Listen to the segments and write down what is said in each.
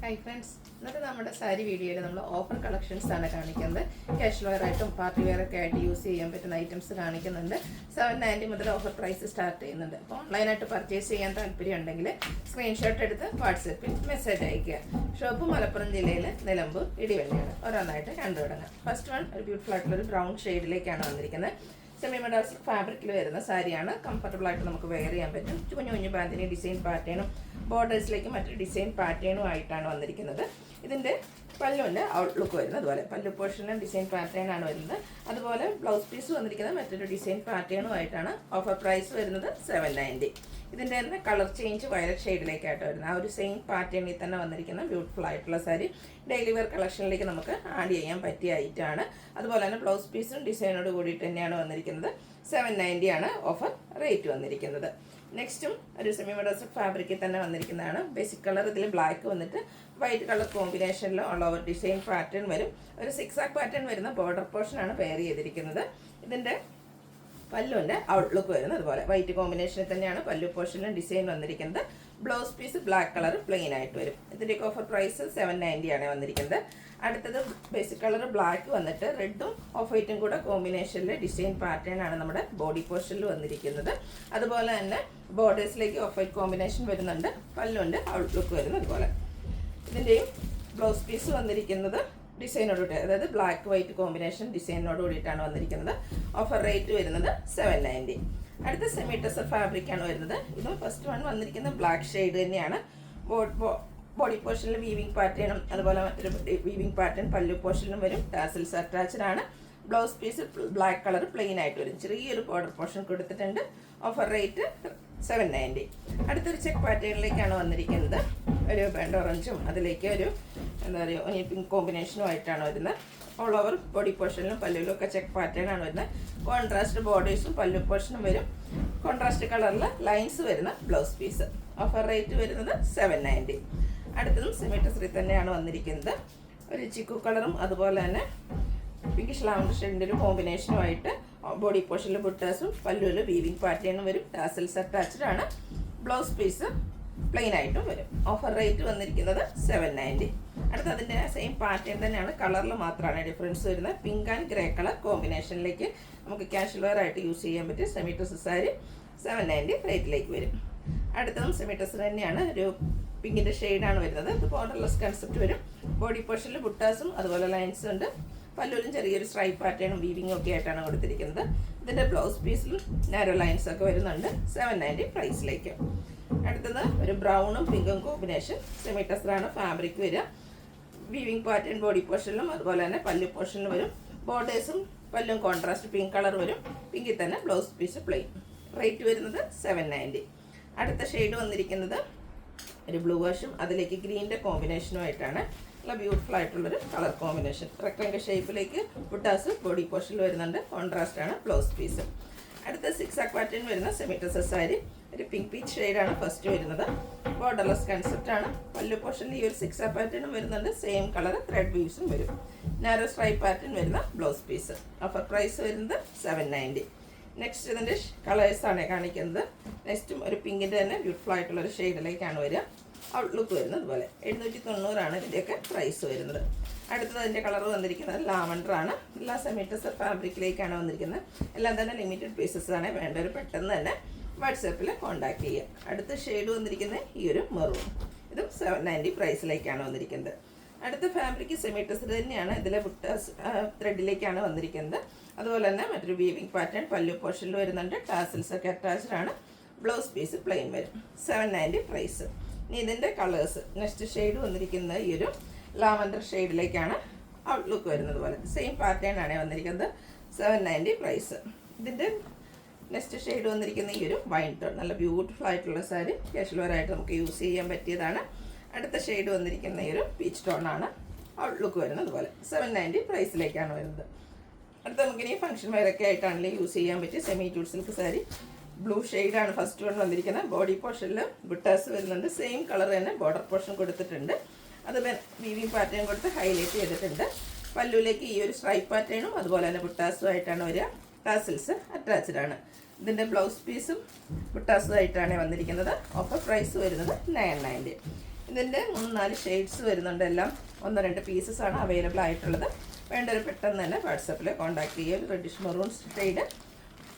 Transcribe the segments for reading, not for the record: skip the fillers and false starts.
Hi friends, ഇന്നത്തെ നമ്മുടെ സാരി വീഡിയോയിൽ നമ്മൾ ഓഫർ കളക്ഷൻസ് ആണ് കാണിക്കുന്നത്. കാഷ്വൽ വെയർ ആയിട്ടും പാർട്ടി വെയർ ഒക്കെ ആയിട്ട് യൂസ് ചെയ്യാൻ പറ്റുന്ന ഐറ്റംസ് കാണിക്കുന്നുണ്ട്. 790 മുതൽ ഓഫർ പ്രൈസ് സ്റ്റാർട്ട് ചെയ്യുന്നുണ്ട്. അപ്പോൾ ഓൺലൈനായിട്ട് പർച്ചേസ് ചെയ്യാൻ താല്പര്യം ഉണ്ടെങ്കിൽ സ്ക്രീൻഷോട്ട് എടുത്ത് വാട്സപ്പിൽ മെസ്സേജ് അയയ്ക്കുക. ഷോപ്പ് മലപ്പുറം ജില്ലയിൽ നിലമ്പൂർ ഇടിവള്ളിയാണ്. ഓരോന്നായിട്ട് കണ്ടു തുടങ്ങാം. ഫസ്റ്റ് വൺ ഒരു ബ്യൂട്ടിഫുൾ ആയിട്ടുള്ളൊരു ബ്രൗൺ ഷെയ്ഡിലേക്കാണ് വന്നിരിക്കുന്നത്. സെമി മെഡാസിക് ഫാബ്രിക്കിൽ വരുന്ന സാരിയാണ്. കംഫർട്ടബിൾ ആയിട്ട് നമുക്ക് വെയർ ചെയ്യാൻ പറ്റും. കുഞ്ഞു കുഞ്ഞു ബാന്തിന് ഡിസൈൻ പാറ്റേണും ബോർഡേഴ്സിലേക്ക് മറ്റൊരു ഡിസൈൻ പാറ്റേണും ആയിട്ടാണ് വന്നിരിക്കുന്നത്. ഇതിൻ്റെ പല്ലുവിൻ്റെ ഔട്ട്ലുക്ക് വരുന്നത് അതുപോലെ പല്ലു പോർഷനിലും ഡിസൈൻ പാറ്റേൺ ആണ് വരുന്നത്. അതുപോലെ ബ്ലൗസ് പീസ് വന്നിരിക്കുന്നത് മറ്റൊരു ഡിസൈൻ പാറ്റേണും ആയിട്ടാണ്. ഓഫർ പ്രൈസ് വരുന്നത് 790. ഇതിൻ്റെ തന്നെ കളർ ചേഞ്ച് വയലറ്റ് ഷെയ്ഡിലേക്കായിട്ട് വരുന്നത്. ആ ഒരു സെയിം പാറ്റേണിൽ തന്നെ വന്നിരിക്കുന്ന ബ്യൂട്ടിഫുൾ ആയിട്ടുള്ള സാരി ഡെയിലി വെയർ കളക്ഷനിലേക്ക് നമുക്ക് ആഡ് ചെയ്യാൻ പറ്റിയ ഐറ്റമാണ്. അതുപോലെ തന്നെ ബ്ലൗസ് പീസും ഡിസൈനോട് കൂടിയിട്ട് തന്നെയാണ് വന്നിരിക്കുന്നത്. 790 ആണ് ഓഫർ റേറ്റ് വന്നിരിക്കുന്നത്. നെക്സ്റ്റും ഒരു സെമി മെഡാസിക് ഫാബ്രിക്കിൽ തന്നെ വന്നിരിക്കുന്നതാണ്. ബേസിക് കളർ ഇതിൽ ബ്ലാക്ക് വന്നിട്ട് വൈറ്റ് കളർ കോമ്പിനേഷനിൽ ഉള്ള ഒരു ഡിസൈൻ പാറ്റേൺ വരും. ഒരു സിക്സാക് പാറ്റേൺ വരുന്ന ബോർഡർ പോർഷനാണ് പെയർ ചെയ്തിരിക്കുന്നത്. ഇതിൻ്റെ പല്ലുവിൻ്റെ ഔട്ട്ലുക്ക് വരുന്നത് അതുപോലെ വൈറ്റ് കോമ്പിനേഷനിൽ തന്നെയാണ് പല്ലു പോർഷനിലും ഡിസൈൻ വന്നിരിക്കുന്നത്. Blouse piece black colour plain ആയിട്ട് വരും. ഇതിൻ്റെയൊക്കെ ഓഫർ പ്രൈസ് 790 ആണ് വന്നിരിക്കുന്നത്. അടുത്തത് ബേസിക് കളർ ബ്ലാക്ക് വന്നിട്ട് റെഡും ഓഫ് വൈറ്റും കൂടെ കോമ്പിനേഷനിൽ ഡിസൈൻ പാറ്റേൺ ആണ് നമ്മുടെ ബോഡി പോർഷനിൽ വന്നിരിക്കുന്നത്. അതുപോലെ തന്നെ ബോർഡേഴ്സിലേക്ക് ഓഫ് വൈറ്റ് കോമ്പിനേഷൻ വരുന്നുണ്ട്. പല്ലുവിൻ്റെ ഔട്ട്ലുക്ക് വരുന്നത് അതുപോലെ. ഇതിൻ്റെയും ബ്ലൗസ് പീസ് വന്നിരിക്കുന്നത് ഡിസൈനോടുകൂടി, അതായത് ബ്ലാക്ക് വൈറ്റ് കോമ്പിനേഷൻ ഡിസൈനോട് കൂടിയിട്ടാണ് വന്നിരിക്കുന്നത്. ഓഫർ റേറ്റ് വരുന്നത് 790. അടുത്ത സെമി ടെസർ ഫാബ്രിക്കാണ് വരുന്നത്. ഇതും ഫസ്റ്റ് വൺ വന്നിരിക്കുന്നത് ബ്ലാക്ക് ഷെയ്ഡ് തന്നെയാണ്. ബോഡി പോർഷനിൽ വീവിംഗ് പാറ്റേണും അതുപോലെ മറ്റൊരു വീവിംഗ് പാറ്റേൺ പല്ലു പോർഷനിലും വരും. ടാസിൽസ് അറ്റാച്ച്ഡ് ആണ്. Blouse piece black colour plain ആയിട്ട് വരും. ചെറിയൊരു ബോർഡർ പോർഷൻ കൊടുത്തിട്ടുണ്ട്. Offer rate 790. അടുത്തൊരു ചെക്ക് പാറ്റേണിലേക്കാണ് വന്നിരിക്കുന്നത്. ഒരു ബെൻഡ് ഓറഞ്ചും അതിലേക്ക് ഒരു എന്താ പറയുക ഒനി പിങ്ക് കോമ്പിനേഷനും ആയിട്ടാണ് വരുന്നത്. ഓൾ ഓവർ ബോഡി പോർഷനിലും പല്ലുവിലും ഒക്കെ ചെക്ക് പാറ്റേൺ ആണ് വരുന്നത്. കോൺട്രാസ്റ്റ് ബോർഡേഴ്സും പല്ലു പോർഷനും വരും. കോൺട്രാസ്റ്റ് കളറിൽ ലൈൻസ് വരുന്ന ബ്ലൗസ് പീസ്. ഓഫർ റേറ്റ് വരുന്നത് 790. അടുത്തതും സെമി ടെസറിൽ തന്നെയാണ് വന്നിരിക്കുന്നത്. ഒരു ചിക്കു കളറും അതുപോലെ തന്നെ പിങ്കിഷ് ലാവൻഡർ ഷെയ്ഡിൻ്റെ ഒരു കോമ്പിനേഷനുമായിട്ട് ബോഡി പോർഷനിൽ ബുട്ടാസും പല്ലുവിൽ വീവിംഗ് പാറ്റേണും വരും. ടാസൽസ് അറ്റാച്ച്ഡ് ആണ്. ബ്ലൗസ് പീസ് പ്ലെയിൻ ആയിട്ടും വരും. ഓഫർ റേറ്റ് വന്നിരിക്കുന്നത് 790. അടുത്ത അതിൻ്റെ സെയിം പാറ്റേൺ തന്നെയാണ്. കളറിൽ മാത്രമാണ് ഡിഫറൻസ് വരുന്നത്. പിങ്ക് ആൻഡ് ഗ്രേ കളർ കോമ്പിനേഷനിലേക്ക് നമുക്ക് കാഷ്വൽ വെയർ ആയിട്ട് യൂസ് ചെയ്യാൻ പറ്റിയ സെമി ടെസർ സാരി 790 റേറ്റിലേക്ക് വരും. അടുത്തതും സെമി ടെസർ തന്നെയാണ്. ഒരു പിങ്കിൻ്റെ ഷെയ്ഡാണ് വരുന്നത്. ഇത് ബോർഡർലെസ് കൺസെപ്റ്റ് വരും. ബോഡി പോർഷനിൽ ബുട്ടാസും അതുപോലെ ലൈൻസും ഉണ്ട്. പല്ലുവിലും ചെറിയൊരു സ്ട്രൈപ്പ് പാറ്റേണും വീവിങ്ങും ഒക്കെ ആയിട്ടാണ് കൊടുത്തിരിക്കുന്നത്. ഇതിൻ്റെ ബ്ലൗസ് പീസിലും നാരോ ലൈൻസ് ഒക്കെ വരുന്നുണ്ട്. 790 പ്രൈസിലേക്ക്. അടുത്തത് ഒരു ബ്രൗണും പിങ്കും കോമ്പിനേഷൻ സെമി ടെസറാണ് ഫാബ്രിക് വരിക. വീവിംഗ് പാറ്റേൺ ബോഡി പോർഷനിലും അതുപോലെ തന്നെ പല്ലു പോർഷനിലും വരും. ബോർഡേഴ്സും പല്ലും കോൺട്രാസ്റ്റ് പിങ്ക് കളർ വരും. പിങ്കിൽ തന്നെ ബ്ലൗസ് പീസ് പ്ലെയിൻ. റേറ്റ് വരുന്നത് 790. അടുത്ത ഷെയ്ഡ് വന്നിരിക്കുന്നത് ഒരു ബ്ലൂ വാഷും അതിലേക്ക് ഗ്രീൻ്റെ കോമ്പിനേഷനുമായിട്ടാണ്. നല്ല ബ്യൂട്ടിഫുൾ ആയിട്ടുള്ളൊരു കളർ കോമ്പിനേഷൻ. റെക്ടാങ്കിൾ ഷേപ്പിലേക്ക് ബുട്ടാസ് ബോഡി പോർഷനിൽ വരുന്നുണ്ട്. കോൺട്രാസ്റ്റ് ആണ് ബ്ലൗസ് പീസ്. അടുത്ത സിക്സാക് പാറ്റേൺ വരുന്ന സെമി ടെസർ സാരി ഒരു പിങ്ക് പീച്ച് ഷെയ്ഡാണ് ഫസ്റ്റ് വരുന്നത്. ബോർഡർലെസ് കൺസെപ്റ്റ് ആണ്. പല്ലു പോർഷനിൽ ഈ ഒരു സിക്സാക് പാറ്റേണും വരുന്നുണ്ട്. സെയിം കളർ ത്രെഡ് വീവ്സും വരും. നാരോ സ്ട്രൈപ്പ് പാറ്റേൺ വരുന്ന ബ്ലൗസ് പീസ്. ഓഫർ പ്രൈസ് വരുന്നത് 790. നെക്സ്റ്റ് ഇതിൻ്റെ കളേഴ്സാണ് കാണിക്കുന്നത്. നെക്സ്റ്റും ഒരു പിങ്കിൻ്റെ തന്നെ ബ്യൂട്ടിഫുൾ ആയിട്ടുള്ളൊരു ഷെയ്ഡിലേക്കാണ് വരിക. ഔട്ട്ലുക്ക് വരുന്നത് അതുപോലെ. 790 ഇതിൻ്റെയൊക്കെ പ്രൈസ് വരുന്നത്. അടുത്തത് അതിൻ്റെ കളർ വന്നിരിക്കുന്നത് ലാവൻഡർ ആണ്. എല്ലാ സെമി ടെസർ ഫാബ്രിക്കിലേക്കാണ് വന്നിരിക്കുന്നത്. എല്ലാം തന്നെ ലിമിറ്റഡ് പീസസ് ആണ്. വേണ്ടവർ പെട്ടെന്ന് തന്നെ വാട്സാപ്പിൽ കോൺടാക്ട് ചെയ്യുക. അടുത്ത ഷെയ്ഡ് വന്നിരിക്കുന്നത് ഈ ഒരു മെറൂൺ. ഇതും 790 പ്രൈസിലേക്കാണ് വന്നിരിക്കുന്നത്. അടുത്ത ഫാബ്രിക് സെമി ടെസർ തന്നെയാണ്. ഇതിലെ ബുട്ടാസ് ത്രെഡിലേക്കാണ് വന്നിരിക്കുന്നത്. അതുപോലെ തന്നെ മറ്റൊരു വീവിംഗ് പാറ്റേൺ പല്ലു പോർഷനിൽ വരുന്നുണ്ട്. ടാസിൽസ് ഒക്കെ അറ്റാച്ച്ഡ് ആണ്. ബ്ലൗസ് പീസ് പ്ലെയിൻ വരും. 790 പ്രൈസ്. ഇനി ഇതിൻ്റെ കളേഴ്സ് നെക്സ്റ്റ് ഷെയ്ഡ് വന്നിരിക്കുന്നത് ഈ ഒരു ലാവൻഡർ ഷെയ്ഡിലേക്കാണ്. ഔട്ട്ലുക്ക് വരുന്നത് പോലെ സെയിം പാറ്റേൺ ആണ് വന്നിരിക്കുന്നത്. 790 പ്രൈസ്. ഇതിൻ്റെ നെക്സ്റ്റ് ഷെയ്ഡ് വന്നിരിക്കുന്ന ഈ ഒരു വൈൻ ടോൺ. നല്ല ബ്യൂട്ടിഫുൾ ആയിട്ടുള്ള സാരി കാഷ്വൽ വെയർ ആയിട്ട് നമുക്ക് യൂസ് ചെയ്യാൻ പറ്റിയതാണ്. അടുത്ത ഷെയ്ഡ് വന്നിരിക്കുന്ന ഈ ഒരു പീച്ച് ടോൺ ആണ്. ഔട്ട്ലുക്ക് വരുന്നത് പോലെ 790 പ്രൈസിലേക്കാണ് വരുന്നത്. അടുത്ത നമുക്കിനി ഫംഗ്ഷൻ വെയറൊക്കെ ആയിട്ടാണെങ്കിലും യൂസ് ചെയ്യാൻ പറ്റിയ semi tool silk sari blue ഷെയ്ഡാണ് ഫസ്റ്റ് വൺ വന്നിരിക്കുന്നത്. ബോഡി പോർഷനിൽ ബുട്ടാസ് വരുന്നുണ്ട്. സെയിം കളർ തന്നെ ബോർഡർ പോർഷൻ കൊടുത്തിട്ടുണ്ട്. അത് വീവിംഗ് പാറ്റേൺ കൊടുത്ത് ഹൈലൈറ്റ് ചെയ്തിട്ടുണ്ട്. പല്ലുവിലേക്ക് ഈ ഒരു സ്ട്രൈപ്പ് പാറ്റേണും അതുപോലെ തന്നെ ബുട്ടാസും ആയിട്ടാണ് വരിക. ടാസിൽസ് അറ്റാച്ച്ഡ് ആണ്. ഇതിൻ്റെ ബ്ലൗസ് പീസും ബുട്ടാസും ആയിട്ടാണ് വന്നിരിക്കുന്നത്. ഓഫർ പ്രൈസ് വരുന്നത് 990. ഇതിൻ്റെ 3-4 ഷെയ്ഡ്സ് വരുന്നുണ്ട്. എല്ലാം 1-2 പീസസാണ് അവൈലബിൾ ആയിട്ടുള്ളത്. വേണ്ടവർ പെട്ടെന്ന് തന്നെ വാട്സാപ്പിൽ കോൺടാക്ട് ചെയ്യുക. റെഡിഷ് മെറൂൺ ഷെയ്ഡ്,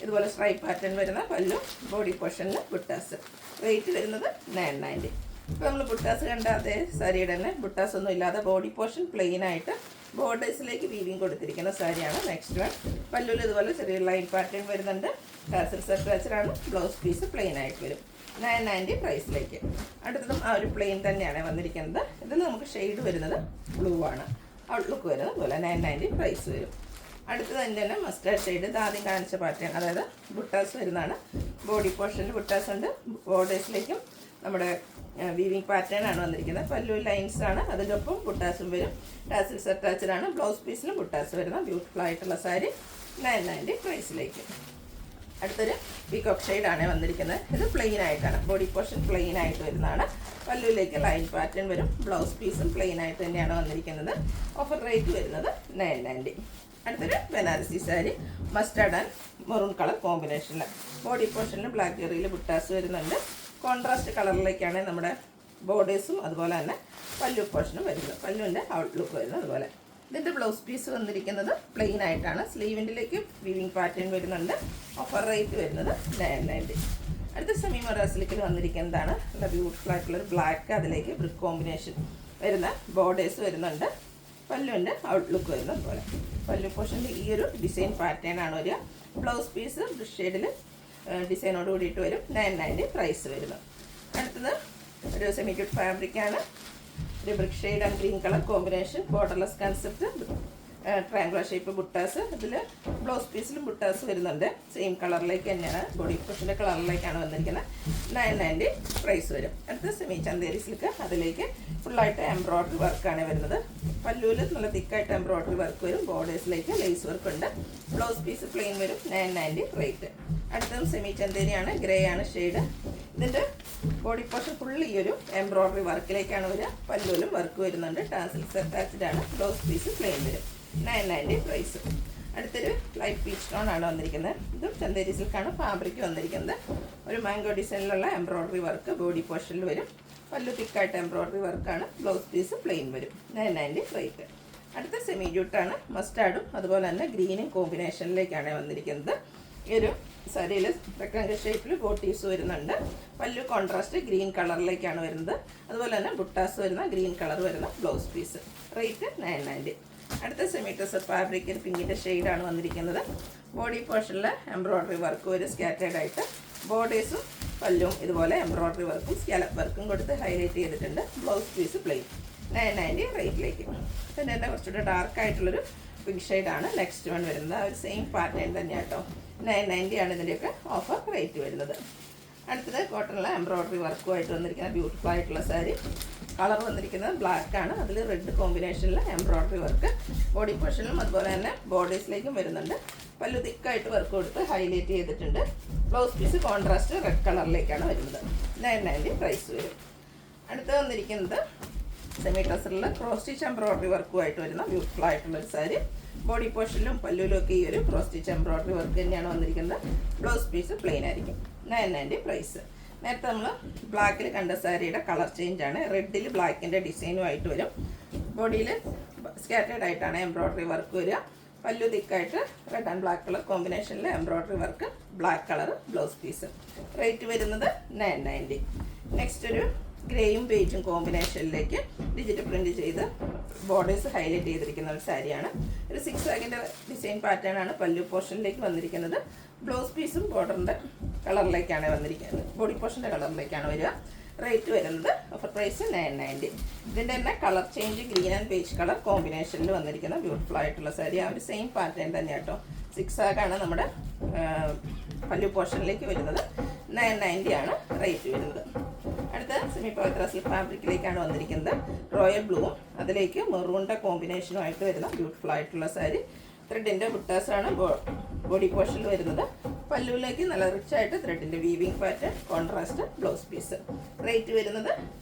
ഇതുപോലെ സ്ട്രൈപ്പ് പാറ്റേൺ വരുന്ന പല്ലു, ബോഡി പോർഷനിൽ ബുട്ടാസ്. റേറ്റ് വരുന്നത് 990. ഇപ്പോൾ നമ്മൾ ബുട്ടാസ് കണ്ട അതേ സാരിയുടെ തന്നെ ബുട്ടാസ് ഒന്നും ഇല്ലാതെ ബോഡി പോർഷൻ പ്ലെയിൻ ആയിട്ട് ബോർഡേഴ്സിലേക്ക് വീവിങ് കൊടുത്തിരിക്കുന്ന സാരിയാണ്. നെക്സ്റ്റ് വൺ പല്ലുവിൽ ഇതുപോലെ ചെറിയ ലൈൻ പാറ്റേൺ വരുന്നുണ്ട്. ടാസൽസ് അറ്റാച്ചഡാണ്. ബ്ലൗസ് പീസ് പ്ലെയിൻ ആയിട്ട് വരും. 990 പ്രൈസിലേക്ക്. അടുത്തതും ആ ഒരു പ്ലെയിൻ തന്നെയാണ് വന്നിരിക്കുന്നത്. ഇതിൽ നമുക്ക് ഷെയ്ഡ് വരുന്നത് ബ്ലൂ ആണ്. ഔട്ട്ലുക്ക് വരുന്നത് അതുപോലെ 990 പ്രൈസ് വരും. അടുത്തത് തന്നെ മസ്റ്റാർഡ് ഷെയ്ഡ്, ഇത് ആദ്യം കാണിച്ച പാറ്റേൺ, അതായത് ബുട്ടാസ് വരുന്നതാണ്. ബോഡി പോർഷനിൽ ബുട്ടാസ് ഉണ്ട്. ബോർഡേഴ്സിലേക്കും നമ്മുടെ വീവിങ് പാറ്റേൺ ആണ് വന്നിരിക്കുന്നത്. പല്ലു ലൈൻസ് ആണ്, അതിനൊപ്പം ബുട്ടാസും വരും. ടാസിൽസ് അറ്റാച്ച്ഡ് ആണ്. ബ്ലൗസ് പീസിലും ബുട്ടാസ് വരുന്ന ബ്യൂട്ടിഫുൾ ആയിട്ടുള്ള സാരി 990 പ്രൈസിലേക്ക്. അടുത്തൊരു പീകോക്ക് ഷെയ്ഡാണ് വന്നിരിക്കുന്നത്. ഇത് പ്ലെയിൻ ആയിട്ടാണ്, ബോഡി പോർഷൻ പ്ലെയിൻ ആയിട്ട് വരുന്നതാണ്. പല്ലുവിലേക്ക് ലൈൻ പാറ്റേൺ വരും. ബ്ലൗസ് പീസും പ്ലെയിൻ ആയിട്ട് തന്നെയാണ് വന്നിരിക്കുന്നത്. ഓഫർ റേറ്റ് വരുന്നത് 990. അടുത്തൊരു Banarasi sari, mustard and maroon colour കോമ്പിനേഷനിൽ. ബോഡി പോർഷനിൽ ബ്ലാക്ക് ജെറിയിൽ ബുട്ടാസ് വരുന്നുണ്ട്. കോൺട്രാസ്റ്റ് കളറിലേക്കാണ് നമ്മുടെ ബോർഡേഴ്സും അതുപോലെ തന്നെ പല്ലു പോർഷനും വരുന്നത്. പല്ലുവിൻ്റെ ഔട്ട്ലുക്ക് വരുന്നത് അതുപോലെ. ഇതിൻ്റെ ബ്ലൗസ് പീസ് വന്നിരിക്കുന്നത് പ്ലെയിൻ ആയിട്ടാണ്. സ്ലീവിൻ്റെലേക്ക് വീവിങ് പാറ്റേൺ വരുന്നുണ്ട്. ഓഫർ റേറ്റ് വരുന്നത് 990. അടുത്ത സെമി മൊറാസിലേക്കിൽ വന്നിരിക്കുന്നതാണ്. നല്ല ബ്യൂട്ടിഫുൾ ആയിട്ടുള്ളൊരു ബ്ലാക്ക്, അതിലേക്ക് ബ്രിക്ക് കോമ്പിനേഷൻ വരുന്ന ബോർഡേഴ്സ് വരുന്നുണ്ട്. പല്ലുവിൻ്റെ ഔട്ട്ലുക്ക് വരുന്നത് പോലെ. പല്ലു പോർഷൻ്റെ ഈ ഒരു ഡിസൈൻ പാറ്റേൺ ആണ് വരിക. ബ്ലൗസ് പീസ് ബ്രിഷ് ഷെയ്ഡിൽ ഡിസൈനോട് കൂടിയിട്ട് വരും. 990 പ്രൈസ് വരുന്നത്. അടുത്തത് ഒരു സെമി ക്യൂട്ട് ഫാബ്രിക്കാണ്. ഒരു brick shade and green colour combination, borderless concept, triangular shape ബുട്ടാസ്. ഇതിൽ ബ്ലൗസ് പീസിലും ബുട്ടാസ് വരുന്നുണ്ട്. സെയിം കളറിലേക്ക് തന്നെയാണ്, ബോഡി പോർഷൻ്റെ കളറിലേക്കാണ് വന്നിരിക്കുന്നത്. 990 പ്രൈസ് വരും. അടുത്ത സെമി ചന്തേരി സിൽക്ക്, അതിലേക്ക് ഫുള്ളായിട്ട് എംബ്രോയ്ഡറി വർക്കാണ് വരുന്നത്. പല്ലുവിൽ നല്ല തിക്കായിട്ട് എംബ്രോയ്ഡറി വർക്ക് വരും. ബോർഡേഴ്സിലേക്ക് ലേസ് വർക്ക് ഉണ്ട്. ബ്ലൗസ് പീസ് പ്ലെയിൻ വരും. 990 റേറ്റ്. അടുത്തതും സെമി ചന്തേരിയാണ്. ഗ്രേ ആണ് ഷെയ്ഡ്. ഇതിൻ്റെ ബോഡി പോർഷൻ ഫുള്ള് ഈ ഒരു എംബ്രോയ്ഡറി വർക്കിലേക്കാണ് വരിക. പല്ലുവിലും വർക്ക് വരുന്നുണ്ട്. ടാസിൽസ് അറ്റാച്ച്ഡ് ആണ്. ബ്ലൗസ് പീസ് പ്ലെയിൻ വരും. 990 പ്രൈസ്. അടുത്തൊരു ലൈറ്റ് പീച്ച് സ്റ്റോൺ ആണ് വന്നിരിക്കുന്നത്. ഇതും ചന്തേരി സിൽക്കാണ്. ഫാബ്രിക് വന്നിരിക്കുന്നത് ഒരു മാംഗോ ഡിസൈനിലുള്ള എംബ്രോയ്ഡറി വർക്ക് ബോഡി പോർഷനിൽ വരും. പല്ലു തിക്കായിട്ട് എംബ്രോയ്ഡറി വർക്കാണ്. ബ്ലൗസ് പീസ് പ്ലെയിൻ വരും. 990 റേറ്റ്. അടുത്ത സെമി ജൂട്ടാണ്. മസ്റ്റാർഡും അതുപോലെ തന്നെ ഗ്രീനും കോമ്പിനേഷനിലേക്കാണ് വന്നിരിക്കുന്നത്. ഈ ഒരു സാരിയിൽ റെക്ടാങ്കിൾ ഷേപ്പിൽ ബോട്ടീസ് വരുന്നുണ്ട്. പല്ലു കോൺട്രാസ്റ്റ് ഗ്രീൻ കളറിലേക്കാണ് വരുന്നത്. അതുപോലെ തന്നെ ബുട്ടാസ് വരുന്ന ഗ്രീൻ കളർ വരുന്ന ബ്ലൗസ് പീസ്. റേറ്റ് 990. അടുത്ത സെമി ടെസർ ഫാബ്രിക് പിങ്കിൻ്റെ ഷെയ്ഡാണ് വന്നിരിക്കുന്നത്. ബോഡി പോർഷനിൽ എംബ്രോയ്ഡറി വർക്ക് ഒരു സ്കാറ്റേഡ് ആയിട്ട് ബോർഡേഴ്സും പല്ലും ഇതുപോലെ എംബ്രോയ്ഡറി വർക്കും സ്കാലപ്പ് വർക്കും കൊടുത്ത് ഹൈലൈറ്റ് ചെയ്തിട്ടുണ്ട്. Blouse piece plain. 990 റേറ്റിലേക്ക്. പിന്നെ തന്നെ കുറച്ചുകൂടെ ഡാർക്ക് ആയിട്ടുള്ളൊരു പിങ്ക് ഷെയ്ഡാണ് നെക്സ്റ്റ് വൺ വരുന്നത്. ആ ഒരു സെയിം പാറ്റേൺ തന്നെയാണ് കേട്ടോ. 990 ആണ് ഇതിൻ്റെയൊക്കെ ഓഫർ റേറ്റ് വരുന്നത്. അടുത്തത് കോട്ടണിലെ എംബ്രോയ്ഡറി വർക്കുമായിട്ട് വന്നിരിക്കുന്ന ബ്യൂട്ടിഫുൾ ആയിട്ടുള്ള സാരി. കളർ വന്നിരിക്കുന്നത് ബ്ലാക്ക് ആണ്. അതിൽ റെഡ് കോമ്പിനേഷനിൽ എംബ്രോയ്ഡറി വർക്ക് ബോഡി പോർഷനിലും അതുപോലെ തന്നെ ബോർഡേഴ്സിലേക്കും വരുന്നുണ്ട്. പല്ലു തിക്കായിട്ട് വർക്ക് കൊടുത്ത് ഹൈലൈറ്റ് ചെയ്തിട്ടുണ്ട്. ബ്ലൗസ് പീസ് കോൺട്രാസ്റ്റ് റെഡ് കളറിലേക്കാണ് വരുന്നത്. 990 പ്രൈസ് വരും. അടുത്ത് വന്നിരിക്കുന്നത് സെമി ടസറിൽ ക്രോസ് സ്റ്റിച്ച് എംബ്രോയ്ഡറി വർക്കുമായിട്ട് വരുന്ന ബ്യൂട്ടിഫുൾ ആയിട്ടുള്ളൊരു സാരി. ബോഡി പോർഷനിലും പല്ലുവിലും ഒക്കെ ഈ ഒരു ക്രോസ് സ്റ്റിച്ച് എംബ്രോയ്ഡറി വർക്ക് തന്നെയാണ് വന്നിരിക്കുന്നത്. ബ്ലൗസ് പീസ് പ്ലെയിൻ ആയിരിക്കും. 990 പ്രൈസ്. നേരത്തെ നമ്മൾ ബ്ലാക്കിൽ കണ്ട സാരിയുടെ കളർ ചേഞ്ച് ആണ്. റെഡിൽ ബ്ലാക്കിൻ്റെ ഡിസൈനുമായിട്ട് വരും. ബോഡിയിൽ സ്കാറ്റേഡ് ആയിട്ടാണ് എംബ്രോയ്ഡറി വർക്ക് വരിക. പല്ലു തിക്കായിട്ട് റെഡ് ആൻഡ് ബ്ലാക്ക് കളർ കോമ്പിനേഷനിൽ embroidery work, black colour blouse piece. Rate വരുന്നത് 990. നെക്സ്റ്റ് ഒരു ഗ്രേയും ബേജും കോമ്പിനേഷനിലേക്ക് ഡിജിറ്റൽ പ്രിൻറ്റ് ചെയ്ത് ബോർഡേഴ്സ് ഹൈലൈറ്റ് ചെയ്തിരിക്കുന്ന ഒരു സാരിയാണ്. ഒരു 6 ആഗിൻ്റെ ഡിസൈൻ പാറ്റേൺ ആണ് പല്ലു പോർഷനിലേക്ക് വന്നിരിക്കുന്നത്. ബ്ലൗസ് പീസും ബോർഡറിൻ്റെ കളറിലേക്കാണ് വന്നിരിക്കുന്നത്. ബോഡി പോർഷൻ്റെ കളറിലേക്കാണ് വരിക. റേറ്റ് വരുന്നത് ഓഫർ പ്രൈസ് 990. ഇതിൻ്റെ തന്നെ colour change green and beige colour കോമ്പിനേഷനിൽ വന്നിരിക്കുന്ന ബ്യൂട്ടിഫുൾ ആയിട്ടുള്ള സാരി. ആ ഒരു സെയിം പാറ്റേൺ തന്നെയാണ് കേട്ടോ. 6 ആഗാണ് നമ്മുടെ പല്ലു പോർഷനിലേക്ക് വരുന്നത്. 990 ആണ് റേറ്റ് വരുന്നത്. അടുത്ത സെമി പവിത്ര സിൽക്ക് ഫാബ്രിക്കിലേക്കാണ് വന്നിരിക്കുന്നത്. റോയൽ ബ്ലൂവും അതിലേക്ക് മെറൂണിൻ്റെ കോമ്പിനേഷനുമായിട്ട് വരുന്ന ബ്യൂട്ടിഫുൾ ആയിട്ടുള്ള സാരി. ത്രെഡിൻ്റെ ബുട്ടാസാണ് ബോഡി പോർഷനിൽ വരുന്നത്. പല്ലുവിലേക്ക് നല്ല റിച്ചായിട്ട് ത്രെഡിൻ്റെ weaving pattern, contrast blouse piece. Rate വരുന്നത്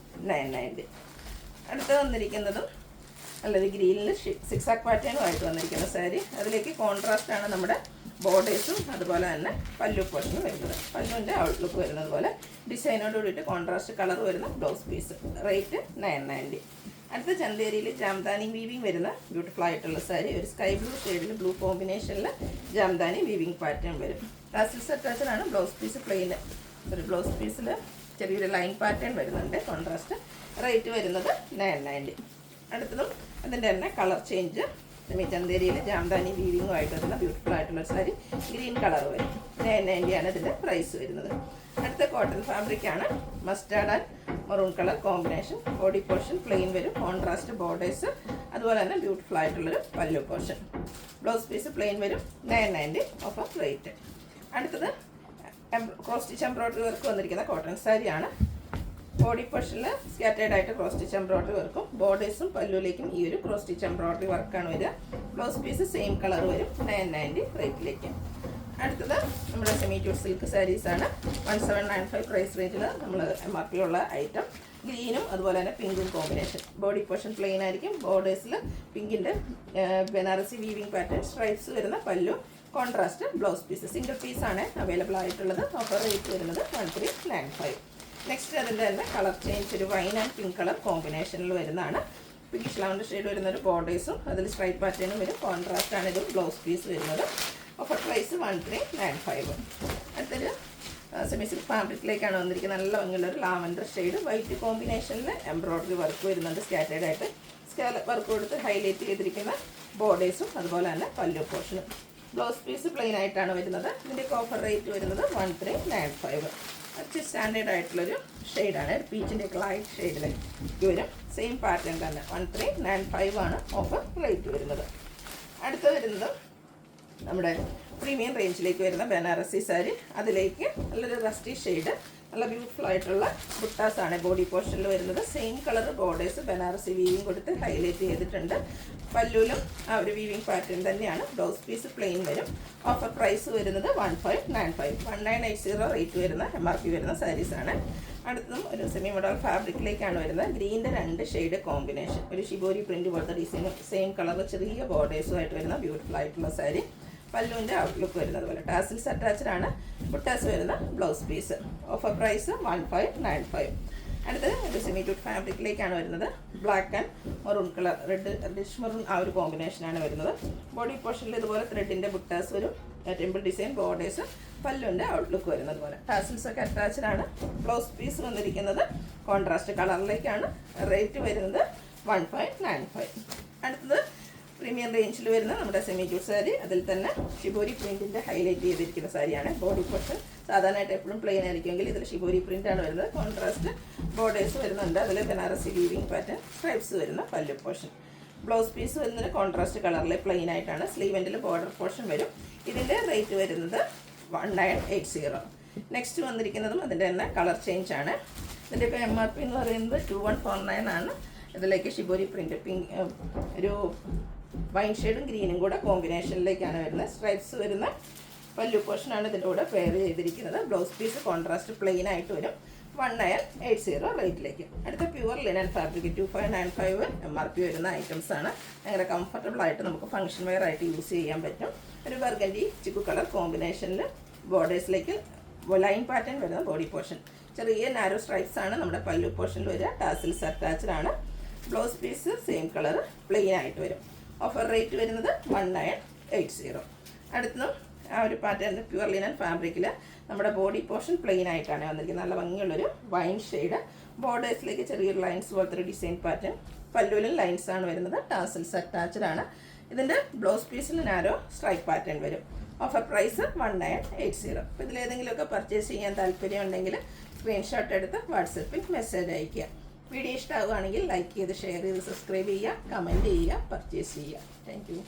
990. അടുത്ത് വന്നിരിക്കുന്നതും നല്ലൊരു ഗ്രീനിൽ 6 ആഗ് പാറ്റേണുമായിട്ട് വന്നിരിക്കുന്ന സാരി. അതിലേക്ക് കോൺട്രാസ്റ്റ് ആണ് നമ്മുടെ ബോർഡേഴ്സും അതുപോലെ തന്നെ പല്ലു പോർഷനും വരുന്നത്. പല്ലുവിൻ്റെ ഔട്ട്ലുക്ക് വരുന്നത് പോലെ ഡിസൈനോട് കൂടിയിട്ട് കോൺട്രാസ്റ്റ് കളർ വരുന്ന ബ്ലൗസ് പീസ്. റേറ്റ് 990. അടുത്ത ചന്തേരിയിൽ ജാംദാനി വീവിങ് വരുന്ന ബ്യൂട്ടിഫുൾ ആയിട്ടുള്ള സാരി. ഒരു സ്കൈ ബ്ലൂ ഷെയ്ഡിൽ ബ്ലൂ കോമ്പിനേഷനിൽ ജാംദാനി വീവിങ് പാറ്റേൺ വരും. ടാസിൽസ് അറ്റാച്ചഡാണ്. Blouse piece plain. ഒരു ബ്ലൗസ് പീസിൽ ചെറിയൊരു ലൈൻ പാറ്റേൺ വരുന്നുണ്ട് കോൺട്രാസ്റ്റ്. റേറ്റ് വരുന്നത് 990. അടുത്തതും അതിൻ്റെ തന്നെ കളർ ചേഞ്ച്. സെമി ചന്തേരിയിൽ ജാംദാനി വീവിങ്ങുമായിട്ട് വരുന്ന ബ്യൂട്ടിഫുൾ ആയിട്ടുള്ള സാരി. ഗ്രീൻ കളർ വരും. 990 ആണ് ഇതിൻ്റെ പ്രൈസ് വരുന്നത്. അടുത്ത കോട്ടൺ ഫാബ്രിക്കാണ്. Mustard and maroon colour combination. Body portion plain വരും. കോൺട്രാസ്റ്റ് ബോർഡേഴ്സ്, അതുപോലെ തന്നെ ബ്യൂട്ടിഫുൾ ആയിട്ടുള്ളൊരു പല്ലു പോർഷൻ. ബ്ലൗസ് പീസ് പ്ലെയിൻ വരും. 990 ഓഫർ റേറ്റ്. അടുത്തത് ക്രോസ് സ്റ്റിച്ച് എംബ്രോയിഡറി വർക്ക് വന്നിരിക്കുന്ന കോട്ടൺ സാരിയാണ്. ബോഡി പോർഷനിൽ സ്കാറ്റേഡ് ആയിട്ട് ക്രോസ് സ്റ്റിച്ച് എംബ്രോയിഡറി വർക്കും ബോർഡേഴ്സും പല്ലുവിലേക്കും ഈ ഒരു ക്രോസ് സ്റ്റിച്ച് എംബ്രോയിഡറി വർക്കാണ് വരിക. ബ്ലൗസ് പീസ് സെയിം കളർ വരും. 990 റേറ്റിലേക്ക്. അടുത്തത് നമ്മുടെ സെമി ട്യൂട്ട് സിൽക്ക് സാരീസാണ്. 1795 പ്രൈസ് റേഞ്ചിൽ നമ്മൾ MRP ഉള്ള ഐറ്റം. ഗ്രീനും അതുപോലെ തന്നെ പിങ്കും കോമ്പിനേഷൻ. ബോഡി പോർഷൻ പ്ലെയിൻ ആയിരിക്കും. ബോർഡേഴ്സിൽ പിങ്കിൻ്റെ ബനാറസി വീവിങ് പാറ്റേൺ. സ്ട്രൈപ്സ് വരുന്ന pallu. Contrast blouse piece. Single പീസാണ് അവൈലബിൾ ആയിട്ടുള്ളത്. ഓഫർ റേറ്റ് വരുന്നത് 1395. നെക്സ്റ്റ് അതിൻ്റെ തന്നെ കളർ ചേഞ്ച്. ഒരു വൈൻ ആൻഡ് പിങ്ക് കളർ കോമ്പിനേഷനിൽ വരുന്നതാണ്. പിങ്കിഷ് ലാവൻഡർ ഷെയ്ഡ് വരുന്നൊരു ബോർഡേഴ്സും അതിൽ സ്ട്രൈപ്പ് പാറ്റേണും വരും. കോൺട്രാസ്റ്റ് ആണ് ഇതും ബ്ലൗസ് പീസ് വരുന്നത്. Offer price 1395. അടുത്തൊരു സെമി സിൽക്ക് ഫാബ്രിക്കിലേക്കാണ് വന്നിരിക്കുന്നത്. നല്ല ഭംഗിയുള്ളൊരു ലാവൻഡർ ഷെയ്ഡ് വൈറ്റ് കോമ്പിനേഷനിൽ എംബ്രോയിഡറി വർക്ക് വരുന്നുണ്ട്. സ്കാറ്റേഡ് ആയിട്ട് സ്കാലപ്പ് വർക്ക് കൊടുത്ത് ഹൈലൈറ്റ് ചെയ്തിരിക്കുന്ന ബോർഡേഴ്സും അതുപോലെ തന്നെ പല്ലു പോർഷനും. ബ്ലൗസ് പീസ് പ്ലെയിൻ ആയിട്ടാണ് വരുന്നത്. ഇതിൻ്റെ ഓഫർ റേറ്റ് വരുന്നത് 1395. കുറച്ച് സ്റ്റാൻഡേർഡ് ആയിട്ടുള്ളൊരു ഷെയ്ഡാണ്. പീച്ചിൻ്റെ ലൈറ്റ് ഷെയ്ഡിലേക്ക് വരും. സെയിം പാറ്റേൺ തന്നെ. 1395 ആണ് ഓഫർ റേറ്റ് വരുന്നത്. അടുത്ത വരുന്നത് നമ്മുടെ പ്രീമിയം റേഞ്ചിലേക്ക് വരുന്ന ബനാറസി സാരി. അതിലേക്ക് നല്ലൊരു റസ്റ്റി ഷെയ്ഡ്, നല്ല ബ്യൂട്ടിഫുൾ ആയിട്ടുള്ള ബുട്ടാസാണ് ബോഡി പോർഷനിൽ വരുന്നത്. Same colour borders Banarasi weaving കൊടുത്ത് ഹൈലൈറ്റ് ചെയ്തിട്ടുണ്ട്. പല്ലുവിലും ആ ഒരു വീവിങ് പാറ്റേൺ തന്നെയാണ്. ബ്ലൗസ് പീസ് പ്ലെയിൻ വരും. ഓഫർ പ്രൈസ് വരുന്നത് 1595. 1980 റേറ്റ് വരുന്ന MRP വരുന്ന സാരീസാണ്. അടുത്തതും ഒരു സെമി മോഡൽ ഫാബ്രിക്കിലേക്കാണ് വരുന്നത്. ഗ്രീൻ്റെ 2 ഷെയ്ഡ് കോമ്പിനേഷൻ. ഒരു ഷിബോരി പ്രിൻറ്റ് പോലത്തെ ഡിസൈനും സെയിം കളർ ചെറിയ ബോർഡേഴ്സുമായിട്ട് വരുന്ന ബ്യൂട്ടിഫുൾ ആയിട്ടുള്ള സാരി. പല്ലുവിൻ്റെ ഔട്ട്ലുക്ക് വരുന്നത് പോലെ ടാസിൽസ് അറ്റാച്ച്ഡാണ്. ബുട്ടാസ് വരുന്ന ബ്ലൗസ് പീസ്. Offer price 1595. അടുത്തത് ഒരു സെമി ട്യൂട്ട് ഫാബ്രിക്കിലേക്കാണ് വരുന്നത്. Black and maroon colour, reddish maroon ആ ഒരു കോമ്പിനേഷനാണ് വരുന്നത്. ബോഡി പോർഷനിൽ ഇതുപോലെ ത്രെഡിൻ്റെ ബുട്ടാസ് വരും. Temple design borders. പല്ലുവിൻ്റെ ഔട്ട്ലുക്ക് വരുന്നത് പോലെ ടാസിൽസ് ഒക്കെ അറ്റാച്ച്ഡാണ്. ബ്ലൗസ് പീസ് വന്നിരിക്കുന്നത് കോൺട്രാസ്റ്റ് കളറിലേക്കാണ്. റേറ്റ് വരുന്നത് 1595. അടുത്തത് പ്രീമിയം റേഞ്ചിൽ വരുന്ന നമ്മുടെ സെമി ട്യൂട്ട് സാരി. അതിൽ തന്നെ ഷിബോരി പ്രിൻറ്റിൻ്റെ ഹൈലൈറ്റ് ചെയ്തിരിക്കുന്ന സാരിയാണ്. ബോഡി പോർഷൻ സാധാരണയായിട്ട് എപ്പോഴും പ്ലെയിൻ ആയിരിക്കുമെങ്കിൽ ഇതിൽ ഷിബോരി പ്രിൻ്റാണ് വരുന്നത്. കോൺട്രാസ്റ്റ് ബോർഡേഴ്സ് വരുന്നുണ്ട്. അതിൽ ബനാറസി വീവിങ് പാറ്റേൺ. സ്ട്രൈപ്സ് വരുന്ന പല്ലു പോർഷൻ. ബ്ലൗസ് പീസ് വരുന്നത് കോൺട്രാസ്റ്റ് കളറിൽ പ്ലെയിൻ ആയിട്ടാണ്. സ്ലീവെൻറ്റിൽ ബോർഡർ പോർഷൻ വരും. ഇതിൻ്റെ റേറ്റ് വരുന്നത് 1980. നെക്സ്റ്റ് വന്നിരിക്കുന്നതും അതിൻ്റെ തന്നെ കളർ ചേഞ്ച് ആണ്. ഇതിൻ്റെയൊക്കെ MRP എന്ന് പറയുന്നത് 2149 ആണ്. ഇതിലേക്ക് ഷിബോരി പ്രിൻറ്റ് പിങ്ക് ഒരു വൈൻ ഷെയ്ഡും ഗ്രീനും കൂടെ കോമ്പിനേഷനിലേക്കാണ് വരുന്നത്. സ്ട്രൈപ്സ് വരുന്ന പല്ലു പോർഷനാണ് ഇതിൻ്റെ കൂടെ പെയർ ചെയ്തിരിക്കുന്നത്. ബ്ലൗസ് പീസ് കോൺട്രാസ്റ്റ് പ്ലെയിൻ ആയിട്ട് വരും. 1980 റേറ്റിലേക്ക്. അടുത്ത പ്യുവർ ലിനൻ ഫാബ്രിക് 2595 MRP വരുന്ന ഐറ്റംസ് ആണ്. ഭയങ്കര കംഫർട്ടബിൾ ആയിട്ട് നമുക്ക് ഫംഗ്ഷൻ വെയർ ആയിട്ട് യൂസ് ചെയ്യാൻ പറ്റും. ഒരു ബർഗൻഡി ചിക്കു കളർ കോമ്പിനേഷനിൽ ബോർഡേഴ്സിലേക്ക് ലൈൻ പാറ്റേൺ വരുന്ന ബോഡി പോർഷൻ. ചെറിയ നാരോ സ്ട്രൈപ്സ് ആണ് നമ്മുടെ പല്ലു പോർഷനിൽ വരിക. ടാസിൽസ് അറ്റാച്ച്ഡ് ആണ്. Blouse piece same colour plain ആയിട്ട് വരും. ഓഫർ റേറ്റ് വരുന്നത് 1980. അടുത്തതും ആ ഒരു പാറ്റേൺ പ്യുവർ ലിനൻ ഫാബ്രിക്കിൽ നമ്മുടെ ബോഡി പോർഷൻ പ്ലെയിൻ ആയിട്ടാണ് വന്നിരിക്കുന്നത്. നല്ല ഭംഗിയുള്ളൊരു വൈൻ ഷെയ്ഡ്. ബോർഡേഴ്സിലേക്ക് ചെറിയൊരു ലൈൻസ് പോലത്തെ ഒരു ഡിസൈൻ പാറ്റേൺ. പല്ലുവിലും ലൈൻസ് ആണ് വരുന്നത്. ടാസിൽസ് അറ്റാച്ച്ഡ് ആണ്. ഇതിൻ്റെ ബ്ലൗസ് പീസിൽ നാരോ സ്ട്രൈപ്പ് പാറ്റേൺ വരും. Offer price 1980. അപ്പോൾ ഇതിലേതെങ്കിലുമൊക്കെ പർച്ചേസ് ചെയ്യാൻ താല്പര്യമുണ്ടെങ്കിൽ സ്ക്രീൻഷോട്ട് എടുത്ത് വാട്സപ്പിൽ മെസ്സേജ് അയയ്ക്കുക. വീഡിയോ ഇഷ്ടമാവുകയാണെങ്കിൽ ലൈക്ക് ചെയ്ത് ഷെയർ ചെയ്ത് സബ്സ്ക്രൈബ് ചെയ്യുക, കമൻറ്റ് ചെയ്യുക, പർച്ചേസ് ചെയ്യുക. Thank you.